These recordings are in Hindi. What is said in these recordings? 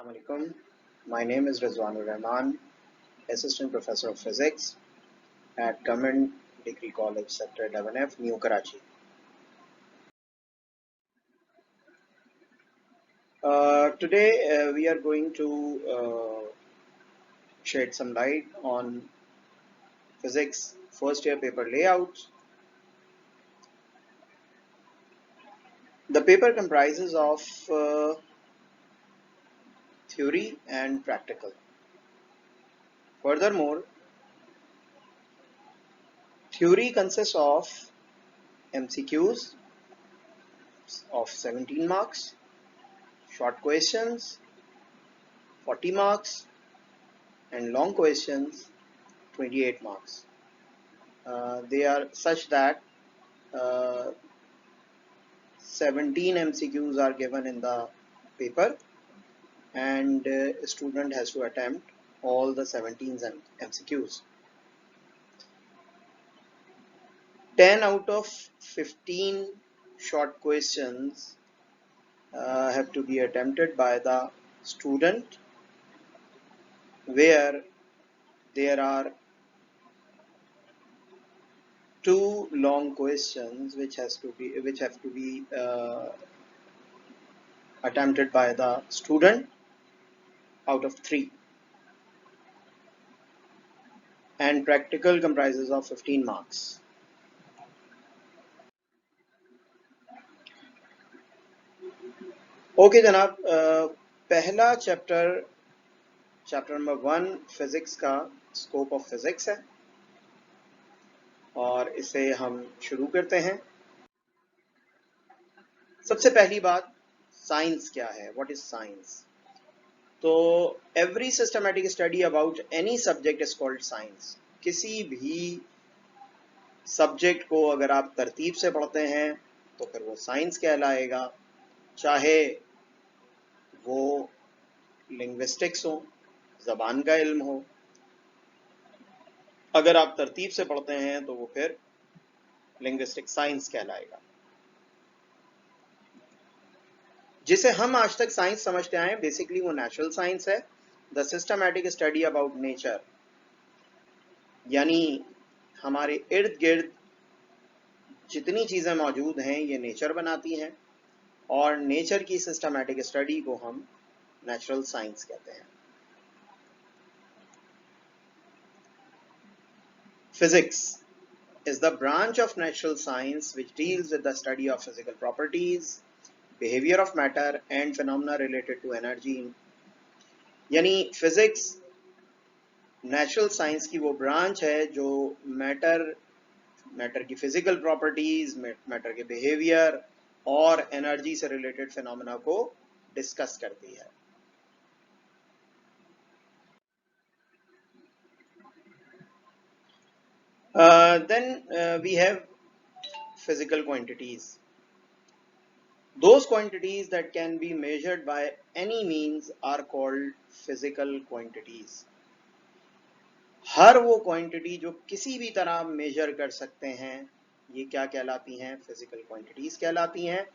Assalamualaikum. My name is Rizwanur Rahman, Assistant Professor of Physics at Government Degree College, Sector 11F, New Karachi. Today we are going to shed some light on Physics first year paper layout. The paper comprises of theory and practical. Furthermore, theory consists of MCQs of 17 marks, short questions 40 marks, and long questions 28 marks. They are such that 17 MCQs are given in the paper, and a student has to attempt all the 17 MCQs. 10 out of 15 short questions have to be attempted by the student, where there are 2 long questions which have to be attempted by the student out of 3, and practical comprises of 15 marks. Okay जनाब, पहला चैप्टर नंबर 1 फिजिक्स का स्कोप ऑफ फिजिक्स है और इसे हम शुरू करते हैं। सबसे पहली बात, साइंस क्या है? What is science? तो every systematic study about any subject is called science. किसी भी सब्जेक्ट को अगर आप तरतीब से पढ़ते हैं तो फिर वो साइंस कहलाएगा, चाहे वो लिंग्विस्टिक्स हो, ज़बान का इल्म हो। अगर आप तरतीब से पढ़ते हैं तो वो फिर लिंग्विस्टिक साइंस कहलाएगा। जिसे हम आज तक साइंस समझते आए बेसिकली वो नेचुरल साइंस है, the systematic study about nature, यानी हमारे इर्द गिर्द जितनी चीज़ें मौजूद हैं ये नेचर बनाती हैं, और नेचर की सिस्टमैटिक स्टडी को हम नेचुरल साइंस कहते हैं। Physics is the branch of natural science which deals with the study of physical properties, behavior of matter and phenomena related to energy. यानी फिजिक्स नेचुरल साइंस की वो ब्रांच है जो मैटर की फिजिकल प्रॉपर्टीज, मैटर के बिहेवियर और एनर्जी से रिलेटेड फिनोमेना को डिस्कस करती है। Then we have physical quantities. Those quantities that can be measured by any means are called physical quantities. हर वो क्वांटिटी जो किसी भी तरह मेजर कर सकते हैं ये क्या कहलाती हैं? फिजिकल क्वांटिटीज कहलाती हैं।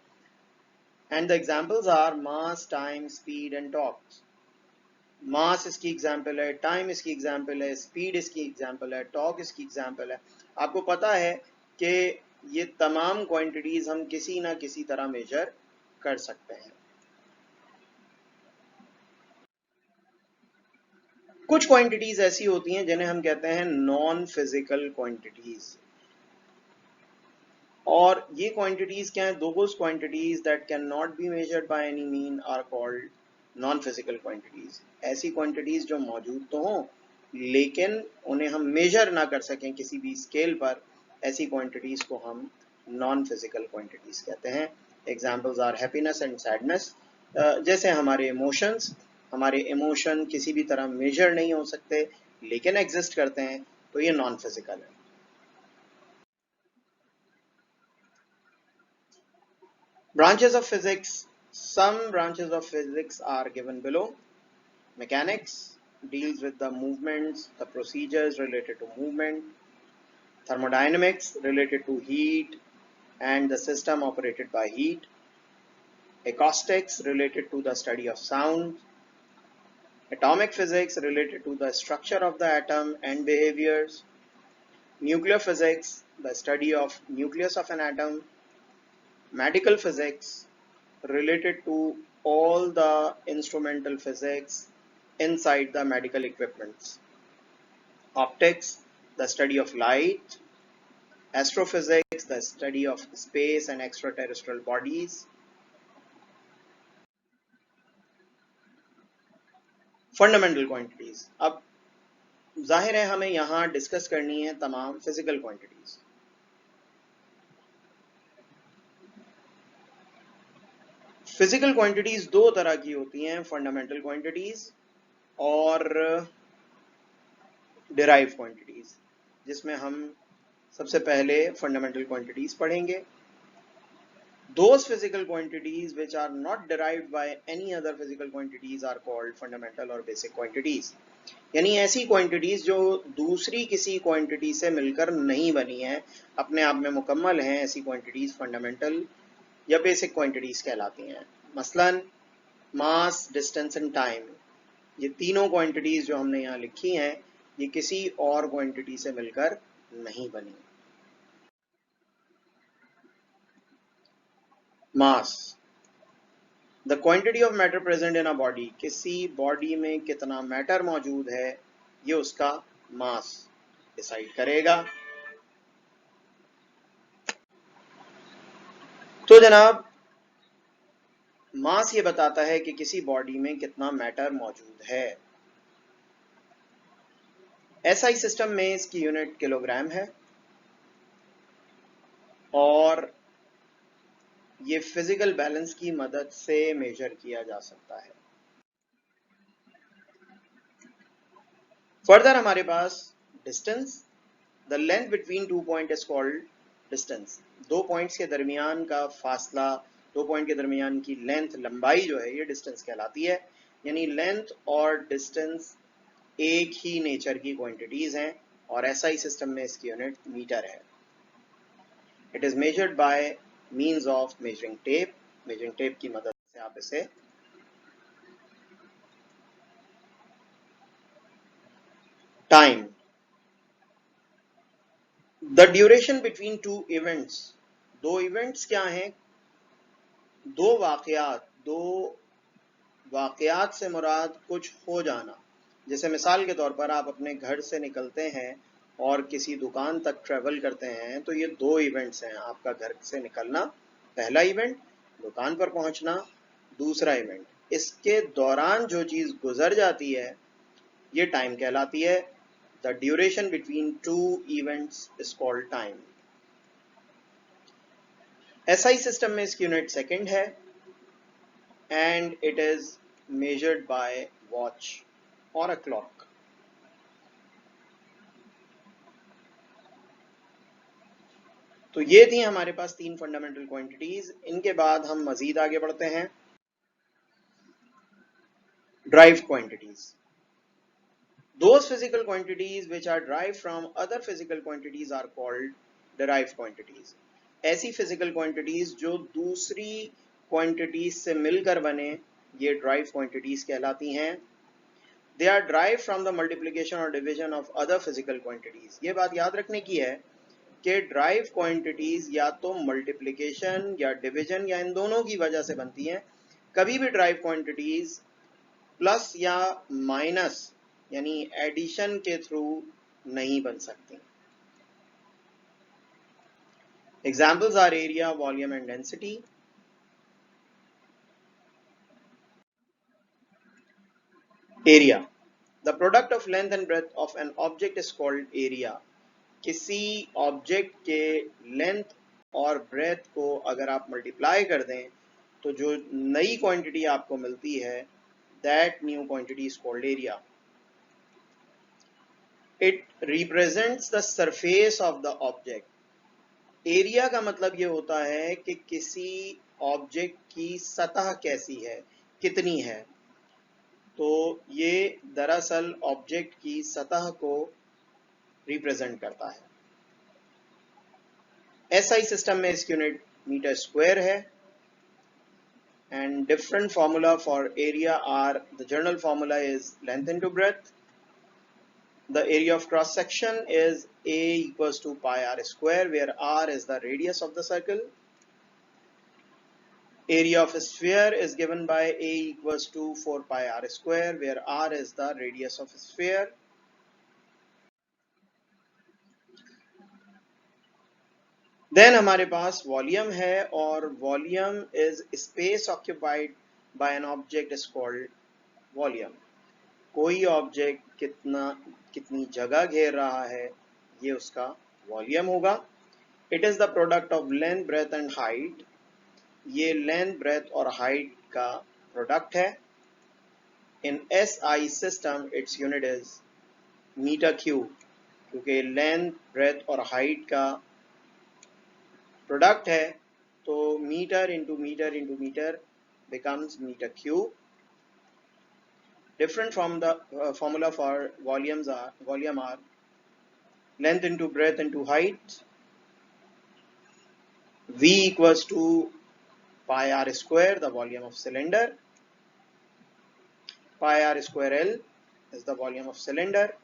And the examples are mass, time, speed and torque. Mass इसकी एग्जाम्पल है, टाइम इसकी एग्जाम्पल है, स्पीड इसकी एग्जाम्पल है, टॉर्क इसकी एग्जाम्पल है। आपको पता है कि ये तमाम क्वांटिटीज हम किसी ना किसी तरह मेजर कर सकते हैं। कुछ क्वांटिटीज ऐसी होती हैं जिन्हें हम कहते हैं नॉन फिजिकल क्वांटिटीज, और ये क्वांटिटीज क्या है? Those quantities that can not be measured by any mean are called non physical quantities. ऐसी क्वांटिटीज जो मौजूद तो हों लेकिन उन्हें हम मेजर ना कर सकें किसी भी स्केल पर, ऐसी क्वांटिटीज को हम नॉन फिजिकल क्वांटिटीज कहते हैं। Examples are happiness and sadness. जैसे हमारे इमोशन किसी भी तरह मेजर नहीं हो सकते लेकिन एग्जिस्ट करते हैं, तो ये नॉन फिजिकल है। Branches of physics. Some branches of physics are given below. Mechanics deals with the movements, the procedures related to movement. Thermodynamics related to heat and the system operated by heat. Acoustics related to the study of sound. atomic physics related to the structure of the atom and behaviors, nuclear physics, the study of nucleus of an atom, medical physics related to all the instrumental physics inside the medical equipments, optics, the study of light, astrophysics, the study of space and extraterrestrial bodies, fundamental quantities. अब जाहिर है हमें यहां डिस्कस करनी है तमाम फिजिकल क्वांटिटीज. फिजिकल क्वांटिटीज दो तरह की होती हैं, फंडामेंटल क्वांटिटीज और डिराइव क्वांटिटीज, जिसमें हम सबसे पहले फंडामेंटल क्वांटिटीज पढ़ेंगे. Those physical quantities which are not derived by any other physical quantities are called fundamental or basic quantities. यानी ऐसी क्वांटिटीज जो दूसरी किसी क्वांटिटी से मिलकर नहीं बनी है, अपने आप में मुकम्मल हैं, ऐसी क्वांटिटीज फंडामेंटल या बेसिक क्वांटिटीज कहलाती हैं. मसलन मास, डिस्टेंस एंड टाइम, ये तीनों क्वांटिटीज जो हमने यहाँ लिखी हैं, ये किसी और क्वांटिटी से मिलकर नहीं बनी. Mass, the quantity of matter present in a body, किसी बॉडी में कितना मैटर मौजूद है, ये उसका मास डिसाइड करेगा. तो जनाब, मास ये बताता है कि किसी बॉडी में कितना मैटर मौजूद है. एसआई सिस्टम में इसकी यूनिट किलोग्राम है और ये फिजिकल बैलेंस की मदद से मेजर किया जा सकता है. फर्दर हमारे पास distance, the length between two point is called distance. दो पॉइंट्स के दरमियान का फासला, दो पॉइंट के दरमियान की लेंथ, लंबाई जो है, ये डिस्टेंस कहलाती है. यानी लेंथ और डिस्टेंस एक ही नेचर की क्वांटिटीज हैं और एसआई सिस्टम में इसकी यूनिट मीटर है. It is measured by means of measuring tape. Measuring tape की मदद से आप इसे time, the duration between two events. दो इवेंट्स क्या हैं? दो वाकयात से मुराद कुछ हो जाना. जैसे मिसाल के तौर पर आप अपने घर से निकलते हैं और किसी दुकान तक ट्रेवल करते हैं, तो ये दो इवेंट्स हैं. आपका घर से निकलना पहला इवेंट, दुकान पर पहुंचना दूसरा इवेंट. इसके दौरान जो चीज गुजर जाती है ये टाइम कहलाती है. The duration between two events is called time. SI system में इसकी यूनिट सेकंड है and it is measured by watch or a clock. तो ये थी हमारे पास तीन फंडामेंटल क्वांटिटीज. इनके बाद हम मजीद आगे बढ़ते हैं. Derived quantities, those physical quantities which are derived from other physical quantities are called derived quantities. ऐसी physical quantities जो दूसरी क्वांटिटीज से मिलकर बने, ये ड्राइव क्वांटिटीज कहलाती हैं. They are derived from the multiplication or division of other physical quantities. ये बात याद रखने की है कि ड्राइव क्वांटिटीज या तो मल्टीप्लिकेशन या डिवीजन या इन दोनों की वजह से बनती हैं. कभी भी ड्राइव क्वांटिटीज प्लस या माइनस यानी एडिशन के थ्रू नहीं बन सकती. Examples are area, volume and density. Area, the product of length and breadth of an object is called area. किसी ऑब्जेक्ट के लेंथ और ब्रेथ को अगर आप मल्टीप्लाई कर दें तो जो नई क्वांटिटी आपको मिलती है, that new quantity is called area. It represents the surface of the object. Area का मतलब ये होता है कि किसी ऑब्जेक्ट की सतह कैसी है, कितनी है. तो ये दरअसल ऑब्जेक्ट की सतह को रिप्रेजेंट करता है. एसआई सिस्टम में इसकी यूनिट मीटर स्क्वायर है and different formula for area are, the general formula is length into breadth. The area of cross section is A equals to pi r square, where r is the radius of the circle. Area of a sphere is given by A equals to 4 pi r square, where r is the radius of a sphere. Then हमारे पास वॉल्यूम है, और volume is space occupied by an object is called volume. कोई ऑब्जेक्ट कितनी जगह घेर रहा है, ये उसका वॉल्यूम होगा. It is the product of length, breadth and height. ये लेंथ, ब्रेथ और हाइट का प्रोडक्ट है. In SI system its unit is metre cube, क्योंकि लेंथ, ब्रेथ और हाइट का प्रोडक्ट है, तो metre into metre into metre becomes meter cube. Different from the formula for volume are length into breadth into height. V equals to pi r square, the volume of cylinder. Pi r square L is the volume of cylinder.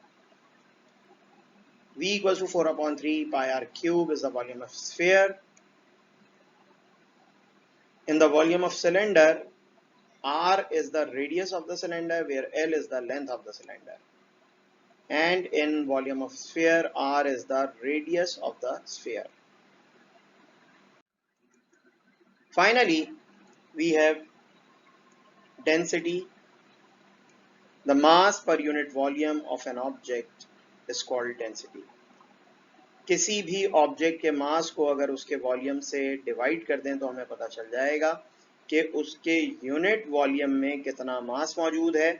V equals to 4 upon 3 pi r cube is the volume of sphere. In the volume of cylinder, r is the radius of the cylinder, where L is the length of the cylinder. And in volume of sphere, r is the radius of the sphere. Finally, we have density. The mass per unit volume of an object is called density. किसी भी ऑब्जेक्ट के मास को अगर उसके वॉल्यूम से डिवाइड कर दें तो हमें पता चल जाएगा कि उसके यूनिट वॉल्यूम में कितना मास मौजूद है.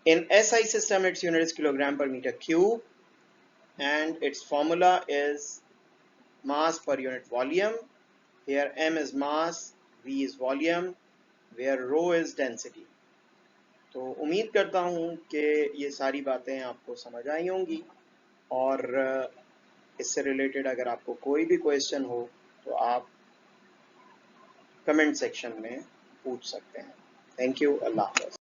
In SI system, its unit is kilogram per meter cube, and its formula is mass per unit volume. Here m is mass, v is volume, where rho is density. तो उम्मीद करता हूँ कि ये सारी बातें आपको समझ आई होंगी, और इससे रिलेटेड अगर आपको कोई भी क्वेश्चन हो तो आप कमेंट सेक्शन में पूछ सकते हैं. Thank you. अल्लाह हाफ़िज़.